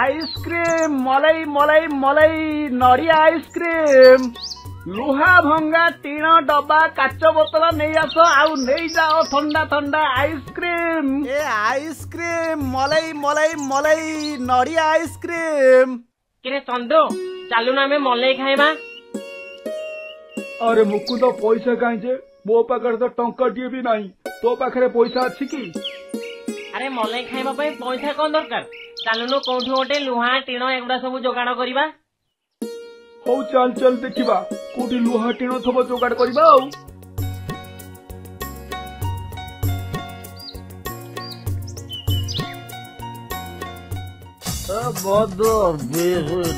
Ice cream मलाई मलाई मलाई नड़िया आइसक्रीम लुहा भंगा टीण डब्बा काच बोतल नहीं आस आउ नहीं जाओ ठंडा ठंडा आइसक्रीम ए आइसक्रीम मलाई मलाई मलाई नड़िया आइसक्रीम किरे चंदू चालू ना मलाई खाइबा। अरे मुकुंद पैसा कहीं मो पाखे तो टंकाटे भी नहीं तो पाखे पैसा अच्छी कि अरे मलाई खाइबा पैसा कौन दरकार चालून कौटू गोटे लुहा टीण एगुड़ा सब जोगाड़ करवा। हौ चल चल देखा कोटी लुहा टीण थब जोगाड़ करवा। बद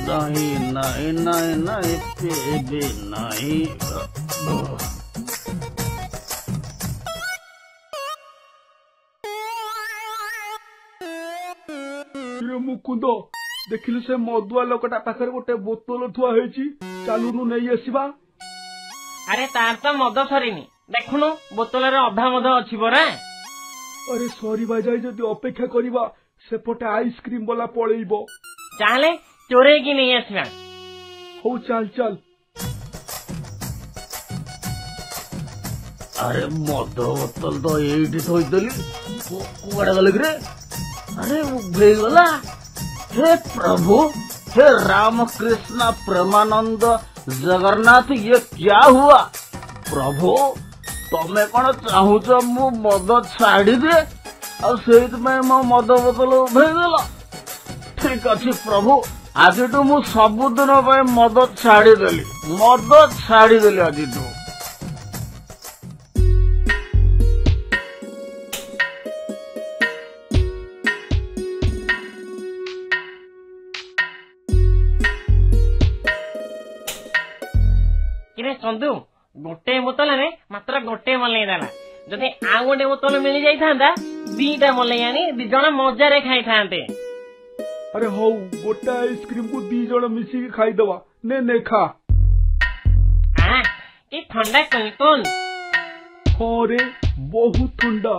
नहीं नहीं नहीं नहीं पेबे नहीं मुकुंद देखिलु से मदुआ लोकटा पाखरे गोटे बोतल थुआ होईची चालुनु नहीं आसीबा। अरे तार तो मद सरीनी देखुनु बोतल रे अधा मद अछि बरा। अरे सरी बाजाई जदी अपेक्षा करिबा सेपटे आइसक्रीम वाला पळेइबो चाले चोरे की नहीं आसीबा। हो चल चल। अरे मद बोतल तो एठी थोई देली कुआडा गले रे। अरे उभे गला। हे प्रभु हे राम कृष्ण प्रेमानंद जगन्नाथ ये क्या हुआ प्रभु तमें कौन चाहूच मु मद छाड़ी दे में मो मद बोतल उभेगल ठीक अच्छे प्रभु आज मु सबुदिन मद छाड़देली आज चंदू गोटे बोतल रे मात्र गोटे मलाई देला जदि आ गोटे बोतल मिल जाई थांदा दीटा मलाई आनी दी जण मजारे खाई थांते। अरे हो गोटे आइसक्रीम को दी जण मिसी के खाई दवा ने ने खा। आ की ठंडा कोन हो रे बहुत ठंडा।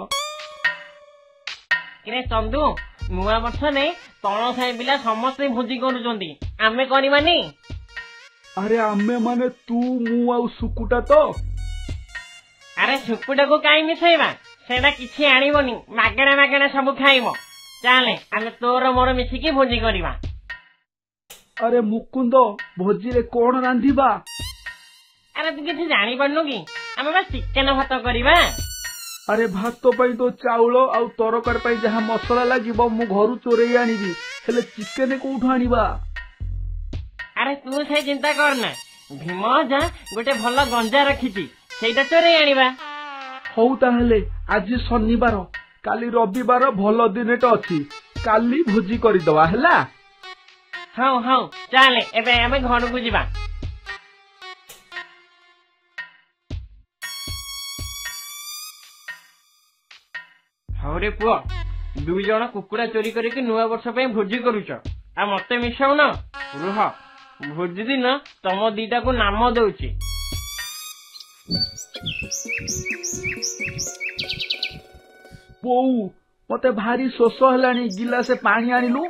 किरे चंदू नुआ वर्ष ने तण साई पिला समस्त भोजी करूचंती आमे करिमानी। अरे आमे माने तू मु आउ सुकुटा तो। अरे सुकुटा को काई मिसेबा सेडा किछि आनिबोनी मागेणा मागेणा सब खाइबो चाले आमे तोर मोर मिसिकी भोजी करिबा। अरे मुकुंद भोजी रे कोन रांधीबा। अरे तू किछि जानि पड़नु की आमे बस चिकन भात करिबा। अरे भात पई तो चाउल आउ तरकार पई जहा मसला लागिबो मु घरु चोरई आनिबी हेले चिकन कोठु आनिबा। अरे तू से चिंता करना भीम जा गोटे भल गंजा रखी सेटा चोरे आनिबा। हौ ताहले आज शनिवार काली रविवार भल दिनेट अछि काली भोजी करिदवा हैला। हाँ हाँ चाले एबे आमे घर को जिबा। हाँ रे पुआ दुई जण कुकुड़ा चोरी करके नुआ वर्ष पे भोजी करूच आ मते मिसाउ न रुह भोजी दिन तम दीटा को नाम दउची। बोऊ मते भारी शोष हेलानी गिलासे पानी आनिलु।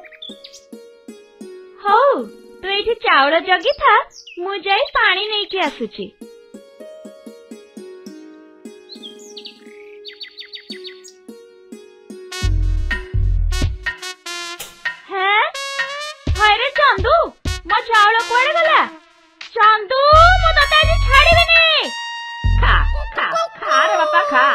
हौ तू एठी चाउल जगी था मु जाई पानी नहीं के आसुची। चंदू मो चाउल कुआडे गला। चंदू मो तते आज छाड़ीबेनी। खा खा खा रे बापा खा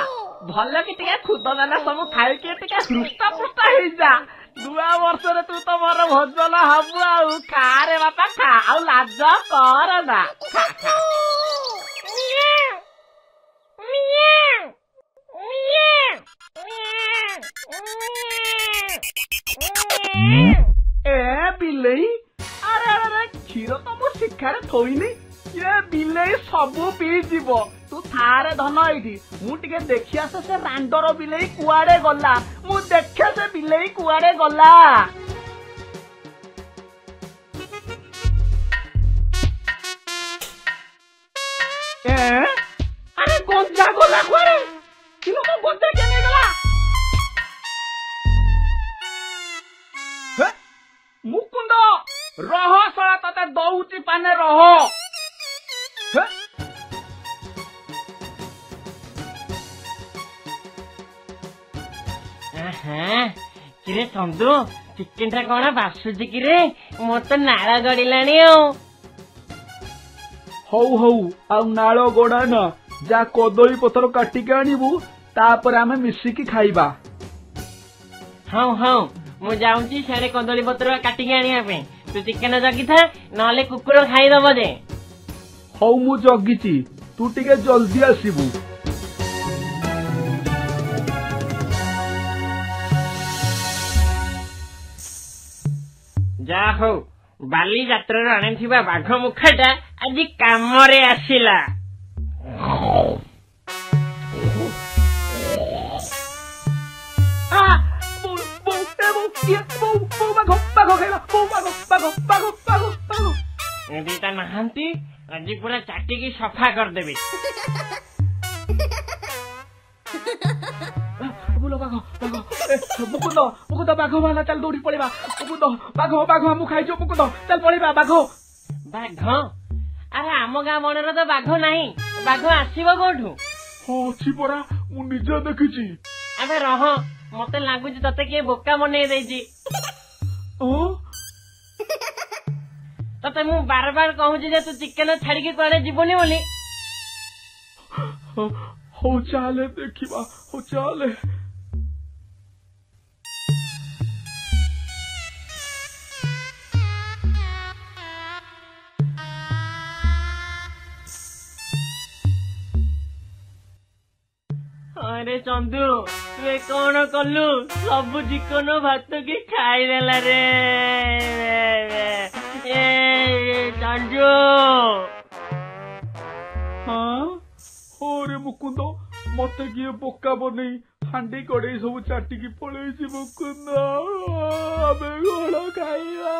भल कि टिके खुद दाना सब खाई के टिके हृष्ट पुष्ट हो जा दुआ वर्ष रे तू तो मोर भोजन हबु आउ खा रे बापा खा आउ लाज कर ना खा खा। ए बिलेई अरे अरे क्षीर तो मु शिखारे थोइनी ये बिलेई सबु पी जीव तू थारे धन एठी मु टिके देखिया से रांडर बिलेई कुआडे गला मु देखिया से बिलेई कुआडे गला। अरे गंजा गला कुआडे किलो को गंजा केने गला। मुकुंद ଚୁପାନେ ରହ। ହେ? କିରେ ଚନ୍ଦୁ ଚିକେନ ଟା କଣ ବାସୁଛି କିରେ? ମୋର ତ ନାଳ ଗଡିଲାଣି ଆଉ। ହଉ ହଉ ଆଉ ନାଳ ଗୋଡା ନା, ଯା କଦଳୀ ପତ୍ର କାଟିକି ଆଣିବୁ, ତାପରେ ଆମେ ମିଶିକି ଖାଇବା। ହଉ ହଉ ମୁଁ ଯାଉଛି ସିଆଡେ କଦଳୀ ପତ୍ର କାଟିକି ଆଣିବା ପାଇଁ। ତୁ ଚିକେନ ଜଗିଥା, ନହେଲେ କୁକୁର ଖାଇଦବ ଯେ। ହଉ ମୁଁ ଜଗିଛି, ତୁ ଟିକେ ଜଲ୍ଦି ଆସିବୁ। ଯାହା ହଉ ବାଲି ଯାତ୍ରାରୁ ଆଣିଥିବା ବାଘ ମୁଖଟା ଆଜି କାମରେ ଆସିଲା। ଦିଟା ନାହାନ୍ତି, ଆଜି ପୁରା ଚାଟିକି ସଫା କରିଦେବି। ମୁକୁନ୍ଦ ମୁକୁନ୍ଦ ବାଘ ବାହାରିଲା, ଚାଲ ଦୌଡ଼ି ପଳେଇବା। ମୁକୁନ୍ଦ ବାଘ ବାଘ ଆମକୁ ଖାଇଯିବ। ମୁକୁନ୍ଦ ଚାଲ ପଳେଇବା। ବାଘ ବାଘ? ଆରେ ଆମ ଗାଁ ବଣରେ ତ ବାଘ ନାହିଁ, ବାଘ ଆସିବ କୋଉଠୁ? ହଁ ଅଛି ପରା, ମୁଁ ନିଜେ ଦେଖିଛି। ଆବେ ରହ, ମତେ ଲାଗୁଛି ତତେ କିଏ ବୋକା ବନେଇ ଦେଇଛି। ତତେ ମୁଁ ବାରବାର କହୁଛି ଯେ ତୁ ଚିକେନ ଛାଡିକି କୁଆଡେ ଯିବୁନି ବୋଲି। ହଉ ଚାଲେ ଦେଖିବା, ହଉ ଚାଲେ। अरे चंदू तू कौन कलु? सब चिकन भात की खाईदेला रे चंदू। हाँ रे मुकुंद, मत किए बोका बने हांडी कड़े सब चाटिकी पलैसी। मुकुंद आमे कौन खाइबा?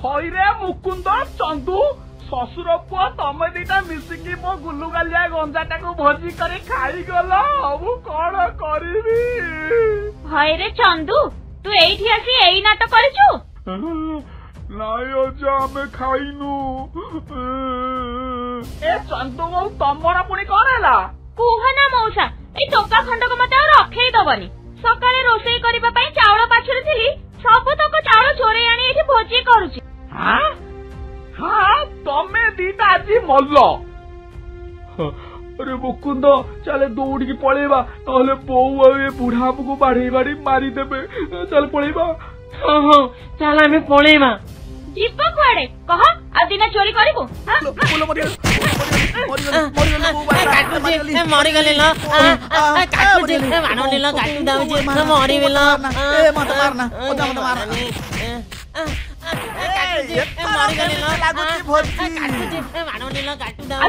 हईरे मुकुंद चंदू शशुर पुआ तमे दीटा मिसिकी मो गुलु गालिया गंजाटा को भोजी करे खाई गला। अब कौन करिबी? हईरे चंदू तू एठी आसी एई नाटक करिछु? नाई अजा आमे खाइनु। ए चंदू बहु तमरा पुणी कौन हैला? कुहना मौसा ए टोका खंडक मते रखेई दबनी। सकाळे रोषेई करिबा पई चावल पाछरे थिली, सब तक चावल चोरे आनी एठी भोजी करूची। हाँ हाँ तमे दीटा आज मल्ल। अरे मुकुंद चले दौड़ी पलैबा, नहले बोऊ ए बुढ़ा हमको बाढ़ी बाढ़ी मारी देबे। चल पलैबा। हाँ हाँ चल आमे पलैबा। जीवा कुआडे कह आ दिना चोरी करिबो? मरी गले ल काटुजी मानले ल काटु दाउजी मरी गेल। ए मत मारना, ओजा मत मारना।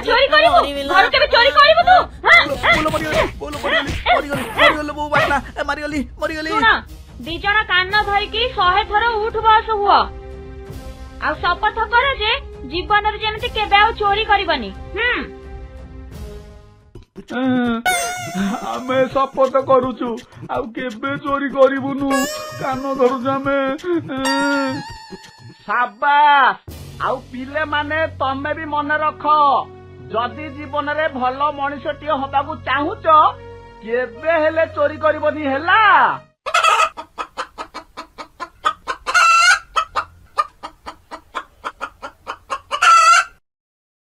चोरी करिबो घर के चोरी करिबो तू? मारी गली। सुन दी जण कान धरिकी 100 थर उठ बस हुआ आ शपथ कर जे जीवन रे जेमति केबे आ चोरी करिबनी। आमे शपथ करूछु आ केबे चोरी करिबुनु। कान धरुछु आमे। शाबाश आउ पिले माने तमे भी मन रख, जदि जीवन रे भल मनुष्यटी हबाकू चाहूच केबे हेले चोरी करिबनी। ହେଲା?